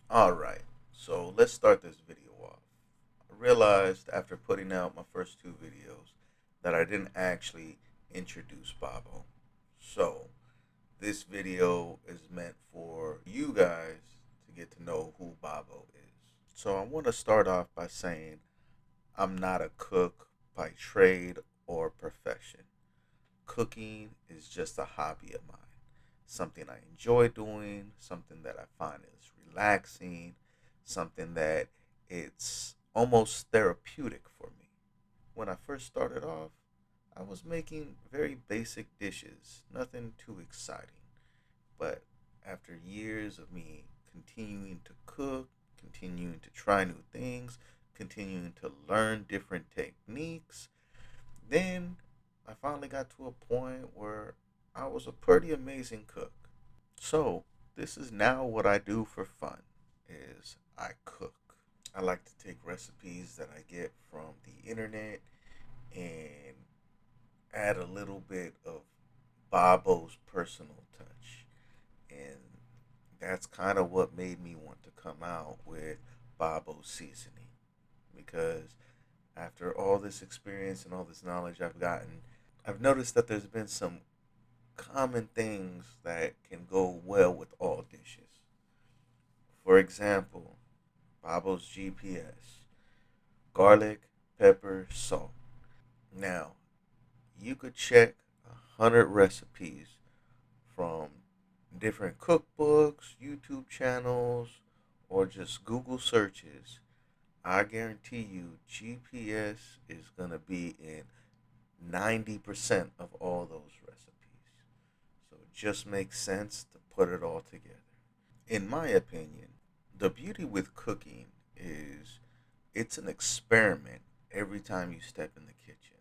All right, so let's start this video off. I realized after putting out my first two videos that I didn't actually introduce Babo. So, this video is meant for you guys to get to know who Babo is. So, I want to start off by saying I'm not a cook by trade or profession. Cooking is just a hobby of mine, something I enjoy doing, something that I find is relaxing, something that it's almost therapeutic for me. When I first started off, I was making very basic dishes, nothing too exciting. But after years of me continuing to cook, continuing to try new things, continuing to learn different techniques, then I finally got to a point where I was a pretty amazing cook. So, this is now what I do for fun is I cook. I like to take recipes that I get from the internet and add a little bit of Babo's personal touch. And that's kind of what made me want to come out with Babo's seasoning because after all this experience and all this knowledge I've gotten, I've noticed that there's been some common things that can go well with all dishes. For example, Babo's GPS, garlic, pepper, salt. Now, you could check 100 recipes from different cookbooks, YouTube channels, or just Google searches. I guarantee you, GPS is going to be in 90% of all those recipes. So it just makes sense to put it all together. In my opinion, the beauty with cooking is it's an experiment every time you step in the kitchen.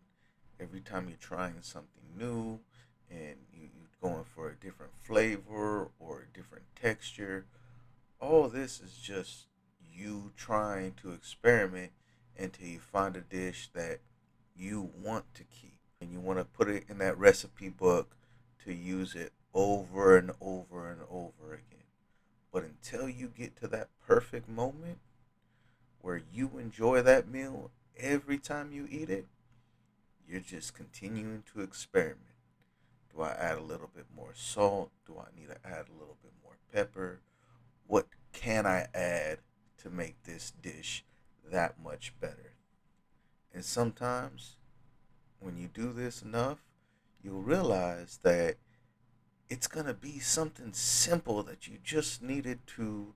Every time you're trying something new and you're going for a different flavor or a different texture, all this is just you trying to experiment until you find a dish that you want to keep and you want to put it in that recipe book to use it over and over and over again. But until you get to that perfect moment where you enjoy that meal every time you eat it, you're just continuing to experiment. Do I add a little bit more salt? Do I need to add a little bit more pepper? What can I add to make this dish that much better? And sometimes when you do this enough, you'll realize that it's going to be something simple that you just needed to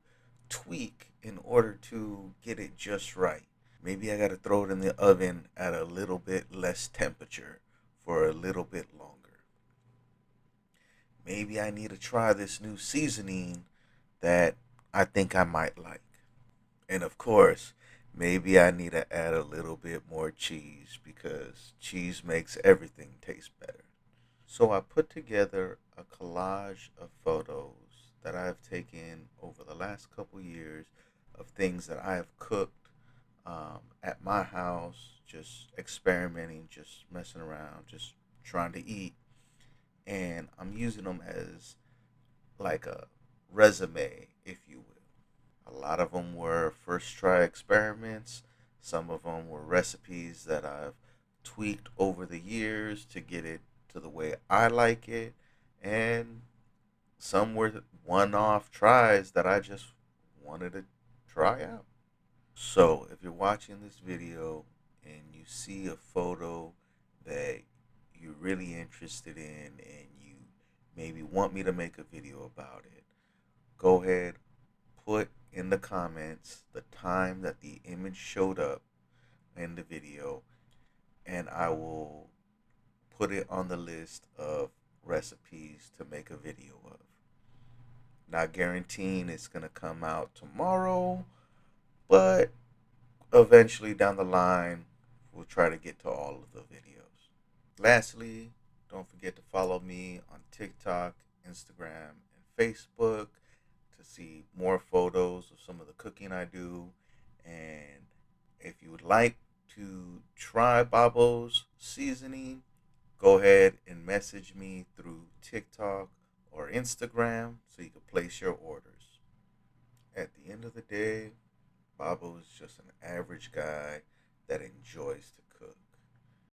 tweak in order to get it just right. Maybe I got to throw it in the oven at a little bit less temperature for a little bit longer. Maybe I need to try this new seasoning that I think I might like. And of course, maybe I need to add a little bit more cheese because cheese makes everything taste better. So I put together a collage of photos that I've taken over the last couple years of things that I have cooked at my house, just experimenting, just messing around, just trying to eat. And I'm using them as like a resume, if you will. A lot of them were first try experiments. Some of them were recipes that I've tweaked over the years to get it to the way I like it. And some were one off tries that I just wanted to try out. So if you're watching this video and you see a photo that you're really interested in and you maybe want me to make a video about it, go ahead, put in the comments the time that the image showed up in the video, and I will put it on the list of recipes to make a video of. Not guaranteeing it's going to come out tomorrow, but eventually down the line, we'll try to get to all of the videos. Lastly, don't forget to follow me on TikTok, Instagram, and Facebook to see more photos of some of the cooking I do. And if you would like to try Babo's seasoning, go ahead and message me through TikTok or Instagram so you can place your orders. at the end of the day, Bobo is just an average guy that enjoys to